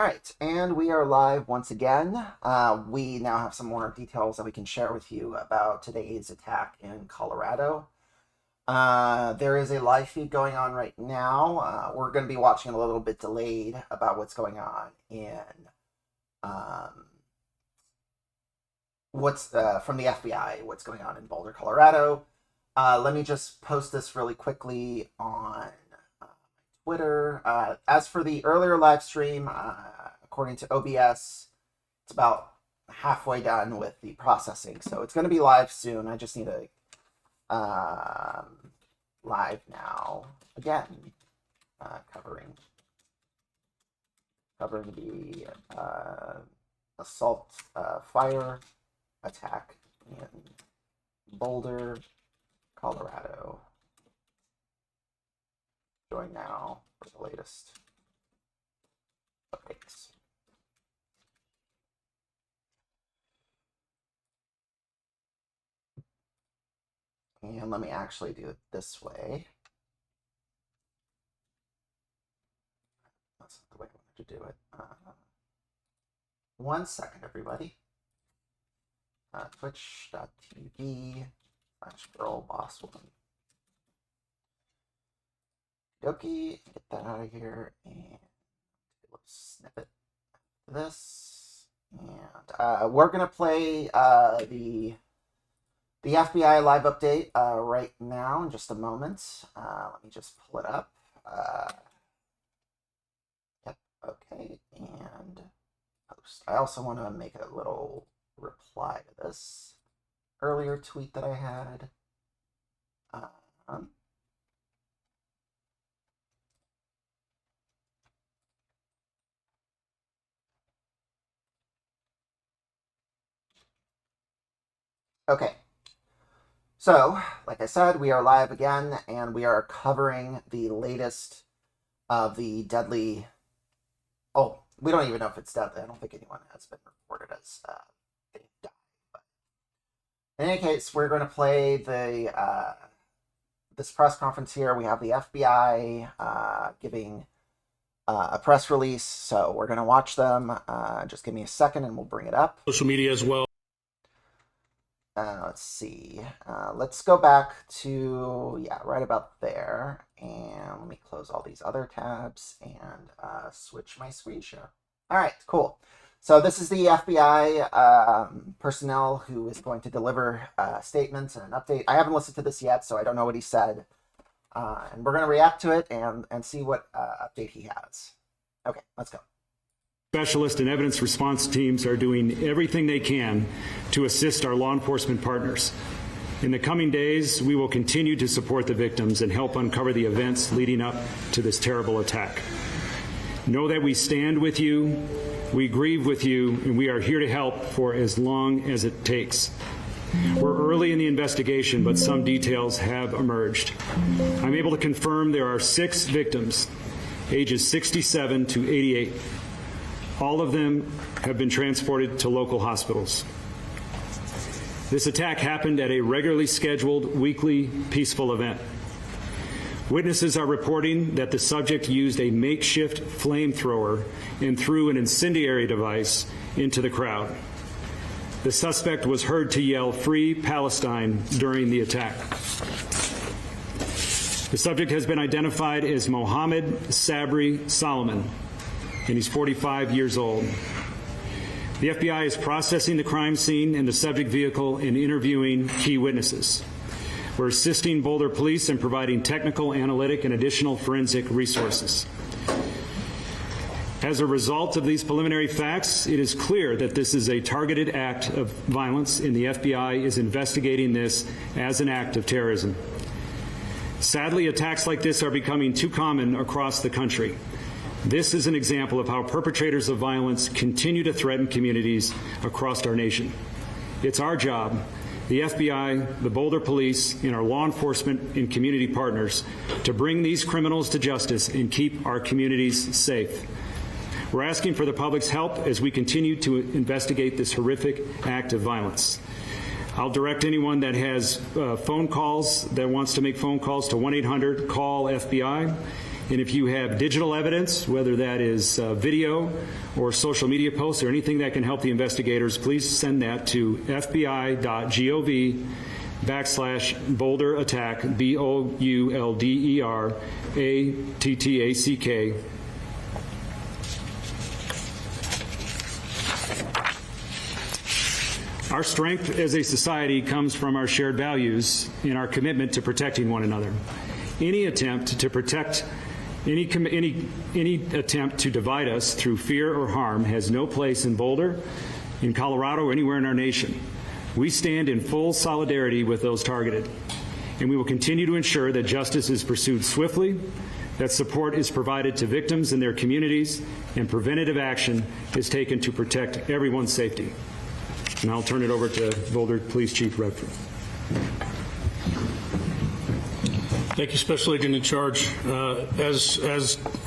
All right, and we are live once again. We now have some more details that we can share with you about today's attack in Colorado. There is a live feed going on right now. We're going to be watching a little bit delayed about what's going on in what's from the FBI, what's going on in Boulder, Colorado. Let me just post this really quickly on Twitter. As for the earlier live stream, according to OBS, it's about halfway done with the processing, so it's going to be live soon. I just need to live now again, covering the assault fire attack in Boulder, Colorado. Join now for the latest updates. And let me actually do it this way. That's not the way I wanted to do it. 1 second, everybody. Twitch.tv/GirlBoss1. Okie, get that out of here and take a little snippet of this. And we're gonna play the FBI live update right now in just a moment. Let me just pull it up. Yep, okay, and post. I also want to make a little reply to this earlier tweet that I had. Okay. So, like I said, we are live again, and we are covering the latest of the deadly... Oh, we don't even know if it's deadly. I don't think anyone has been reported as they died. But in any case, we're going to play the this press conference here. We have the FBI giving a press release, so we're going to watch them. Just give me a second, and we'll bring it up. Social media as well. Let's see. Let's go back to, right about there. And let me close all these other tabs and switch my screen share. All right, cool. So this is the FBI personnel who is going to deliver statements and an update. I haven't listened to this yet, so I don't know what he said. And we're going to react to it and see what update he has. Okay, let's go. Specialist and evidence response teams are doing everything they can to assist our law enforcement partners. In the coming days, we will continue to support the victims and help uncover the events leading up to this terrible attack. Know that we stand with you, we grieve with you, and we are here to help for as long as it takes. We're early in the investigation, but some details have emerged. I'm able to confirm there are 6 victims, ages 67 to 88. All of them have been transported to local hospitals. This attack happened at a regularly scheduled weekly peaceful event. Witnesses are reporting that the subject used a makeshift flamethrower and threw an incendiary device into the crowd. The suspect was heard to yell "Free Palestine" during the attack. The subject has been identified as Mohammed Sabri Solomon, and he's 45 years old. The FBI is processing the crime scene and the subject vehicle and interviewing key witnesses. We're assisting Boulder Police in providing technical, analytic, and additional forensic resources. As a result of these preliminary facts, it is clear that this is a targeted act of violence, and the FBI is investigating this as an act of terrorism. Sadly, attacks like this are becoming too common across the country. This is an example of how perpetrators of violence continue to threaten communities across our nation. It's our job, the FBI, the Boulder Police, and our law enforcement and community partners, to bring these criminals to justice and keep our communities safe. We're asking for the public's help as we continue to investigate this horrific act of violence. I'll direct anyone that has phone calls, that wants to make phone calls, to 1-800-CALL-FBI. And if you have digital evidence, whether that is video or social media posts or anything that can help the investigators, please send that to fbi.gov/Boulder attack, BOULDER ATTACK. Our strength as a society comes from our shared values and our commitment to protecting one another. Any attempt to protect, any attempt to divide us through fear or harm has no place in Boulder, in Colorado, or anywhere in our nation. We stand in full solidarity with those targeted, and we will continue to ensure that justice is pursued swiftly, that support is provided to victims and their communities, and preventative action is taken to protect everyone's safety. And I'll turn it over to Boulder Police Chief Redford. Thank you, Special Agent in Charge. As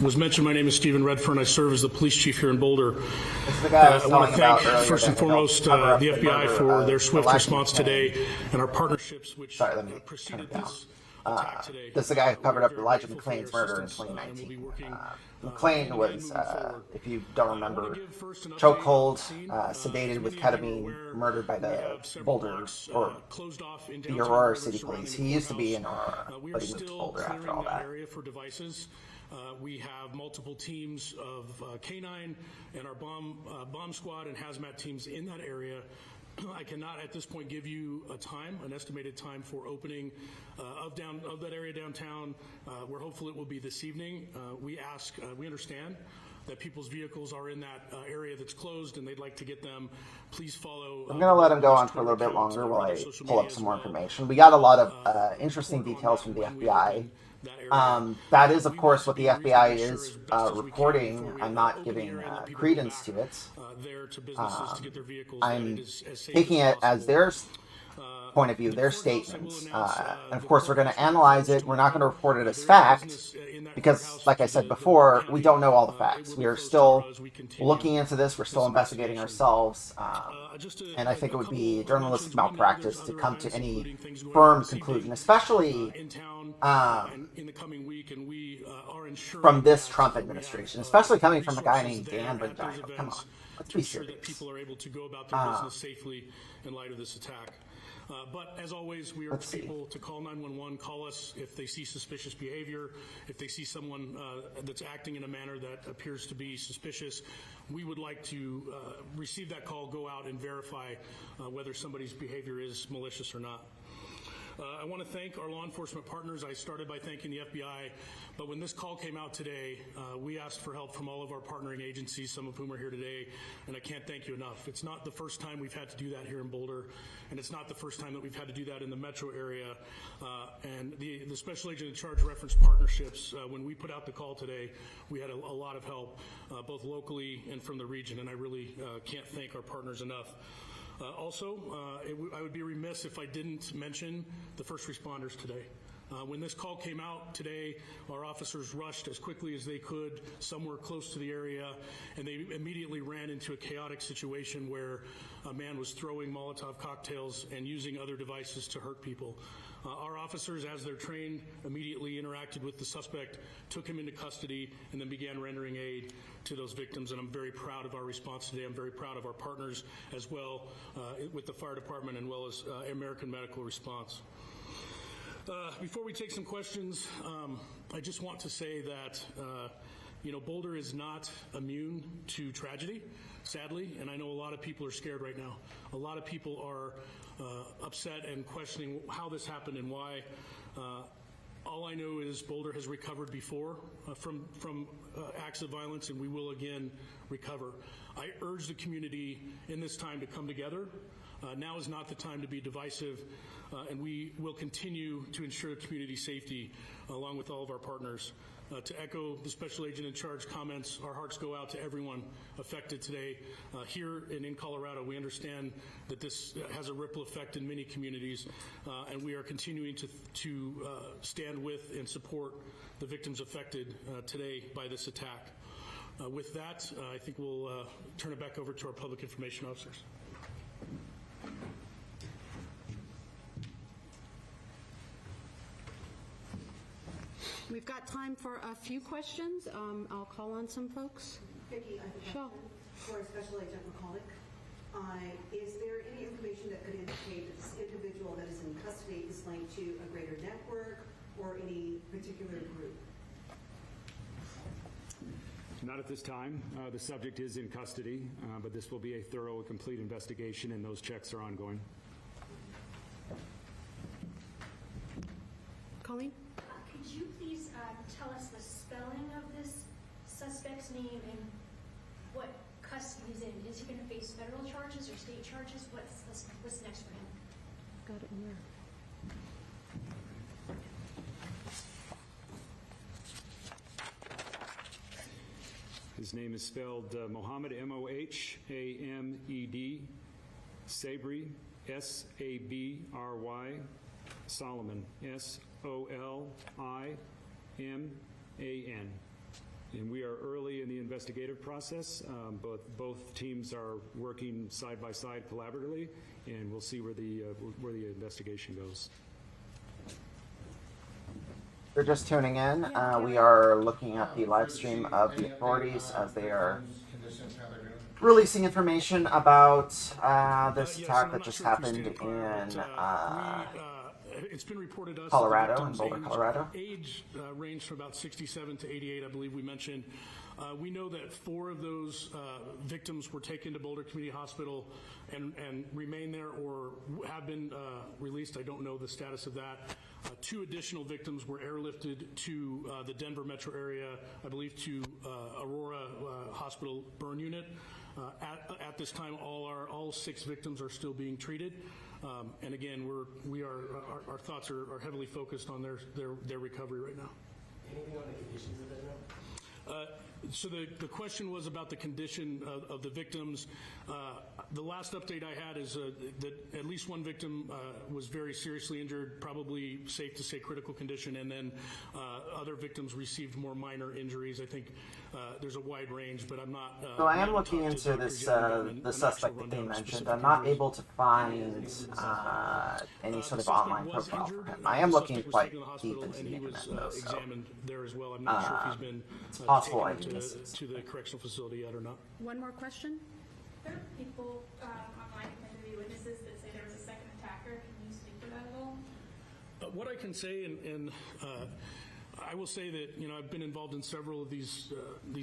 was mentioned, my name is Stephen Redfern. I serve as the police chief here in Boulder. I want to thank, first and foremost, the FBI for their swift response today and our partnerships, which preceded this attack today. This is the guy who covered up Elijah McClain's murder in 2019. McClain was, if you don't remember, chokehold, sedated with ketamine, murdered by the Boulder, or the Aurora City Police. He used to be in Aurora, but he moved to Boulder after all that. We have multiple teams of K9 and our bomb squad and hazmat teams in that area. I cannot at this point give you an estimated time for opening of that area downtown. We're hopeful it will be this evening. We understand that people's vehicles are in that area that's closed and they'd like to get them. Please follow. I'm going to let him go on for a little bit longer while I pull up some more information. We got a lot of interesting details from the FBI. That is, of course, what the FBI is reporting. I'm not giving credence to it. I'm taking it as their point of view, their statements. And of course, we're going to analyze it. We're not going to report it as fact because, like I said before, we don't know all the facts. We are still looking into this. We're still investigating ourselves. And I think it would be journalistic malpractice to come to any firm conclusion, especially from this Trump administration, especially coming from a guy named Dan Bongino. Come on, let's be serious. People are able to go about their business safely in light of this attack. But as always, we urge people to call 911, call us if they see suspicious behavior, if they see someone that's acting in a manner that appears to be suspicious. We would like to receive that call, go out and verify whether somebody's behavior is malicious or not. I want to thank our law enforcement partners. I started by thanking the FBI, but when this call came out today, we asked for help from all of our partnering agencies, some of whom are here today, and I can't thank you enough. It's not the first time we've had to do that here in Boulder, and it's not the first time that we've had to do that in the metro area. And the Special Agent in Charge referenced partnerships. When we put out the call today, we had a lot of help, both locally and from the region, and I really can't thank our partners enough. I would be remiss if I didn't mention the first responders today. When this call came out today, our officers rushed as quickly as they could somewhere close to the area, and they immediately ran into a chaotic situation where a man was throwing Molotov cocktails and using other devices to hurt people. Our officers, as they're trained, immediately interacted with the suspect, took him into custody, and then began rendering aid to those victims. And I'm very proud of our response today. I'm very proud of our partners as well with the fire department and well as American Medical Response. Before we take some questions, I just want to say that Boulder is not immune to tragedy, sadly, and I know a lot of people are scared right now. A lot of people are upset and questioning how this happened and why. All I know is Boulder has recovered before from acts of violence, and we will again recover. I urge the community in this time to come together. Now is not the time to be divisive, and we will continue to ensure community safety along with all of our partners. To echo the Special Agent in Charge comments, our hearts go out to everyone affected today. Here and in Colorado, we understand that this has a ripple effect in many communities, and we are continuing to stand with and support the victims affected today by this attack. With that, I think we'll turn it back over to our public information officers. We've got time for a few questions. I'll call on some folks. Vicki, I have a Sure. question for Special Agent McCulloch. Is there any information that could indicate that this individual that is in custody is linked to a greater network or any particular group? Not at this time. The subject is in custody, but this will be a thorough and complete investigation, and those checks are ongoing. Colleen? Could you please tell us the spelling of this suspect's name and what custody he's in? Is he going to face federal charges or state charges? What's next for him? Got it in there. His name is spelled Mohammed, Mohamed, Sabry, Sabry, Solomon, Soliman. And we are early in the investigative process. Both teams are working side by side collaboratively, and we'll see where the investigation goes. If you're just tuning in, we are looking at the live stream of the authorities as they are releasing information about this attack that just happened in it's been reported to us Colorado, in Boulder, Colorado. Age ranged from about 67 to 88, I believe we mentioned. We know that 4 of those victims were taken to Boulder Community Hospital and remain there or have been released. I don't know the status of that. 2 additional victims were airlifted to the Denver metro area, I believe to Aurora Hospital burn unit. At this time, all 6 victims are still being treated. And again, our thoughts are heavily focused on their recovery right now. Anything on the conditions of that now? So the question was about the condition of the victims. The last update I had is that at least one victim was very seriously injured, probably safe to say critical condition, and then other victims received more minor injuries. I think there's a wide range, but I'm not. So I am looking into this, the suspect that they mentioned. I'm not able to find any sort of online profile for him. I am looking quite deep into the internet, though, so examined there as well. I'm not sure if he's been it's possible I taken missed it. to the correctional facility yet or not. One more question? There are people online who claim to be witnesses that say there was a second attacker. Can you speak to that at all? What I can say, and I will say that I've been involved in several of these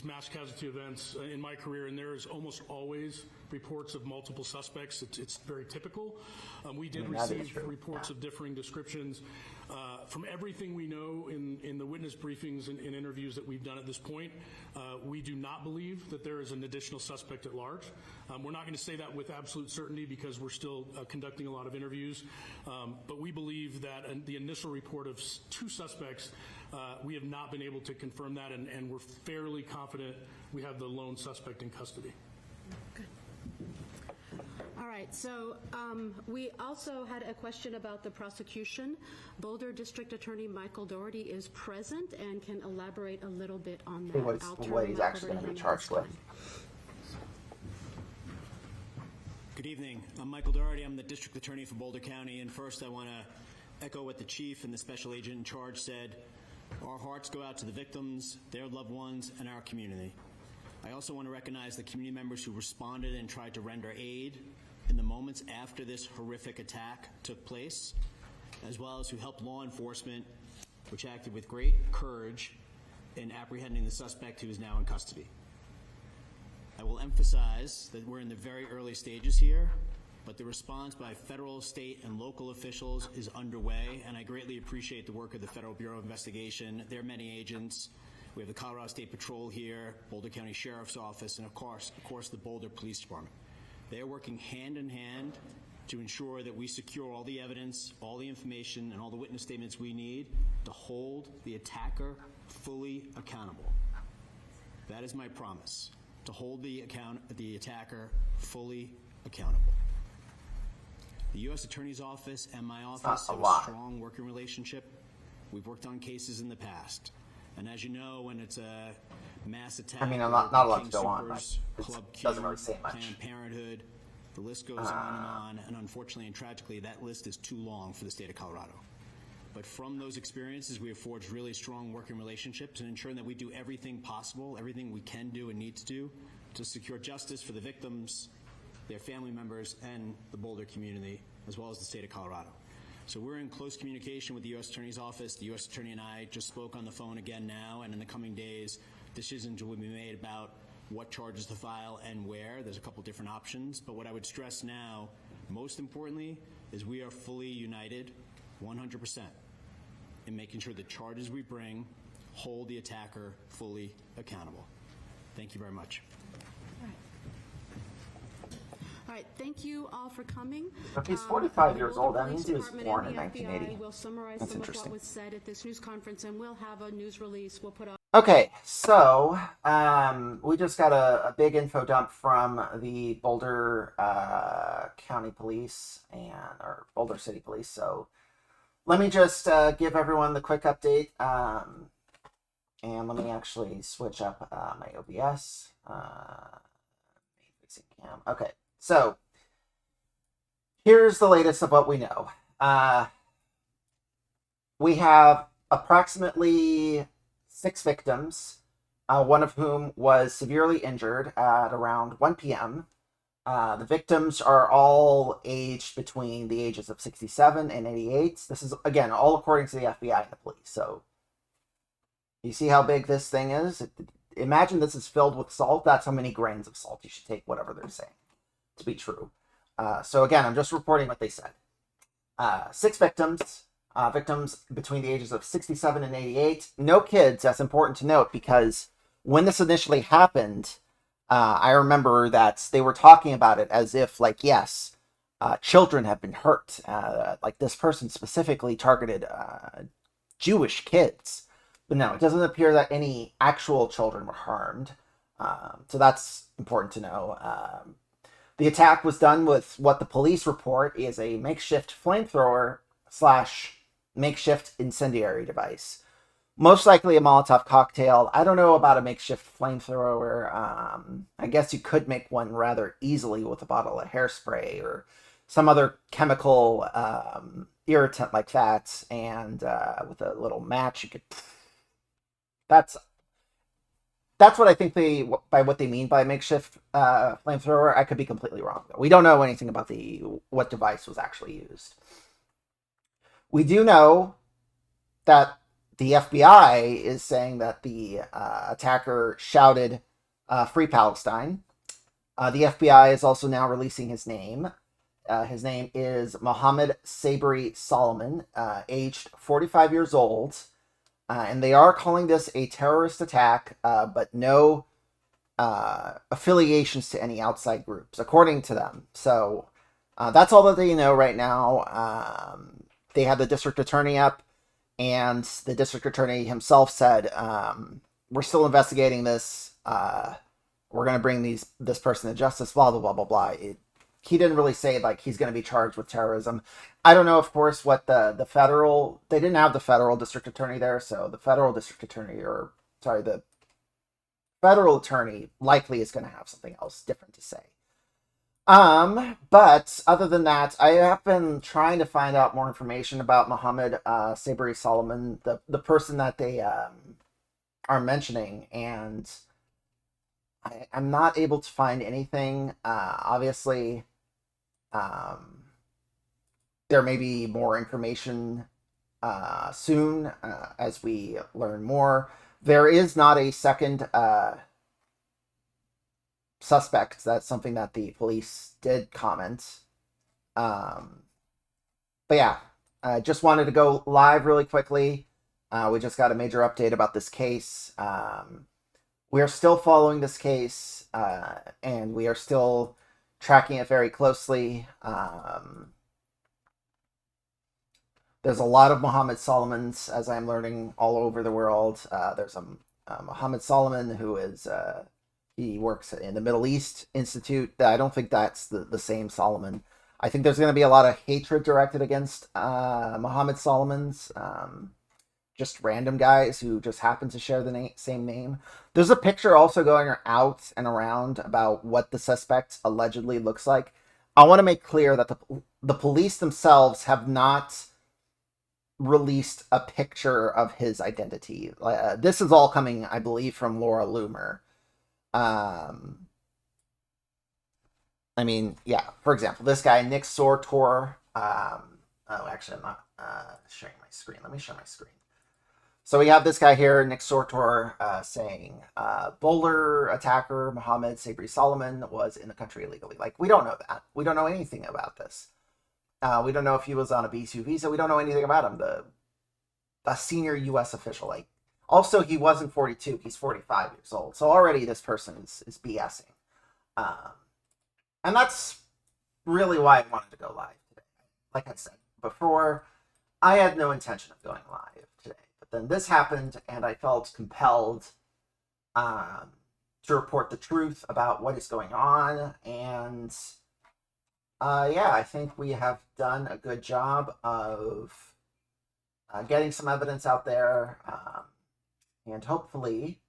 mass casualty events in my career, and there is almost always reports of multiple suspects. It's very typical. We did receive reports of differing descriptions. From everything we know in the witness briefings and interviews that we've done at this point, we do not believe that there is an additional suspect at large. We're not going to say that with absolute certainty because we're still conducting a lot of interviews, but we believe that the initial report of 2 suspects, we have not been able to confirm that, and we're fairly confident we have the lone suspect in custody. Good. All right, so we also had a question about the prosecution. Boulder District Attorney Michael Doherty is present and can elaborate a little bit on that. What he's actually going to be charged with. Good evening. I'm Michael Doherty. I'm the District Attorney for Boulder County. And first, I want to echo what the Chief and the Special Agent in charge said. Our hearts go out to the victims, their loved ones, and our community. I also want to recognize the community members who responded and tried to render aid in the moments after this horrific attack took place, as well as who helped law enforcement, which acted with great courage in apprehending the suspect who is now in custody. I will emphasize that we're in the very early stages here, but the response by federal, state, and local officials is underway, and I greatly appreciate the work of the Federal Bureau of Investigation. There are many agents. We have the Colorado State Patrol here, Boulder County Sheriff's Office, and of course, the Boulder Police Department. They are working hand in hand to ensure that we secure all the evidence, all the information, and all the witness statements we need to hold the attacker fully accountable. That is my promise, to hold the attacker fully accountable. The U.S. Attorney's Office and my office have a strong working relationship. We've worked on cases in the past. And as you know, when it's a mass attack, I mean, I'm not allowed to go on. It doesn't really say much. Planned Parenthood, the list goes on, and unfortunately and tragically, that list is too long for the state of Colorado. But from those experiences, we have forged really strong working relationships and ensuring that we do everything possible, everything we can do and need to do to secure justice for the victims, their family members, and the Boulder community, as well as the state of Colorado. So we're in close communication with the U.S. Attorney's Office. The U.S. Attorney and I just spoke on the phone again now, and in the coming days, decisions will be made about what charges to file and where. There's a couple different options, but what I would stress now, most importantly, is we are fully united 100% in making sure the charges we bring hold the attacker fully accountable. Thank you very much. All right, thank you all for coming. If he's 45 years The old, that Boulder means he was Police born in Department and the 1980. FBI will summarize That's some of what interesting. was said at this news conference, and we'll have a news release we'll put out. Okay, so we just got a big info dump from the Boulder County Police or Boulder City Police. So let me just give everyone the quick update, and let me actually switch up my OBS. Okay, so here's the latest of what we know. We have approximately 6 victims, one of whom was severely injured at around 1 p.m. The victims are all aged between the ages of 67 and 88. This is, again, all according to the FBI and the police. So you see how big this thing is? Imagine this is filled with salt. That's how many grains of salt you should take, whatever they're saying, to be true. So again, I'm just reporting what they said. 6 victims. Victims between the ages of 67 and 88. No kids. That's important to note, because when this initially happened, I remember that they were talking about it as if, like, yes, children have been hurt. Like, this person specifically targeted Jewish kids. But no, it doesn't appear that any actual children were harmed. So that's important to know. The attack was done with what the police report is a makeshift flamethrower / makeshift incendiary device. Most likely a Molotov cocktail. I don't know about a makeshift flamethrower. I guess you could make one rather easily with a bottle of hairspray or some other chemical irritant like that. And with a little match, you could... That's what I think by what they mean by makeshift flamethrower. I could be completely wrong, though. We don't know anything about what device was actually used. We do know that the FBI is saying that the attacker shouted "Free Palestine." The FBI is also now releasing his name. His name is Mohammed Sabri Solomon, aged 45 years old. And they are calling this a terrorist attack, but no affiliations to any outside groups, according to them. So that's all that they know right now. They had the district attorney up, and the district attorney himself said, we're still investigating this. We're going to bring this person to justice, blah, blah, blah, blah, blah. He didn't really say, like, he's going to be charged with terrorism. I don't know, of course, what the federal... They didn't have the federal district attorney there, so the federal district attorney, the federal attorney likely is going to have something else different to say. But other than that, I have been trying to find out more information about Mohammed Sabri Solomon, the person that they are mentioning, and I'm not able to find anything. Obviously, there may be more information soon as we learn more. There is not a second suspect. That's something that the police did comment. But yeah, just wanted to go live really quickly. We just got a major update about this case. We are still following this case, and we are still tracking it very closely. There's a lot of Mohammed Solomons, as I'm learning, all over the world. There's a Mohammed Solomon who is... he works in the Middle East Institute. I don't think that's the same Solomon. I think there's going to be a lot of hatred directed against Mohammed Solomons. Just random guys who just happen to share the same name. There's a picture also going out and around about what the suspect allegedly looks like. I want to make clear that the police themselves have not released a picture of his identity. This is all coming, I believe, from Laura Loomer. I mean, yeah, for example, this guy, Nick Sortor. Oh, actually, I'm not sharing my screen. Let me share my screen. So we have this guy here, Nick Sortor, saying Boulder attacker Mohammed Sabri Solomon was in the country illegally. Like, we don't know that. We don't know anything about this. We don't know if he was on a B2 visa. We don't know anything about him. A senior U.S. official. Like, also, he wasn't 42. He's 45 years old. So already this person is BSing. And that's really why I wanted to go live today. Like I said before, I had no intention of going live today. But then this happened, and I felt compelled to report the truth about what is going on. And yeah, I think we have done a good job of getting some evidence out there. And hopefully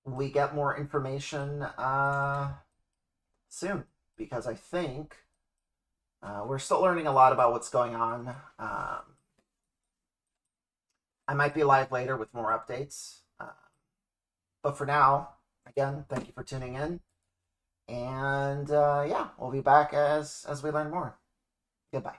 we get more information soon, because I think we're still learning a lot about what's going on. I might be live later with more updates. But for now, again, thank you for tuning in. And yeah, we'll be back as we learn more. Goodbye.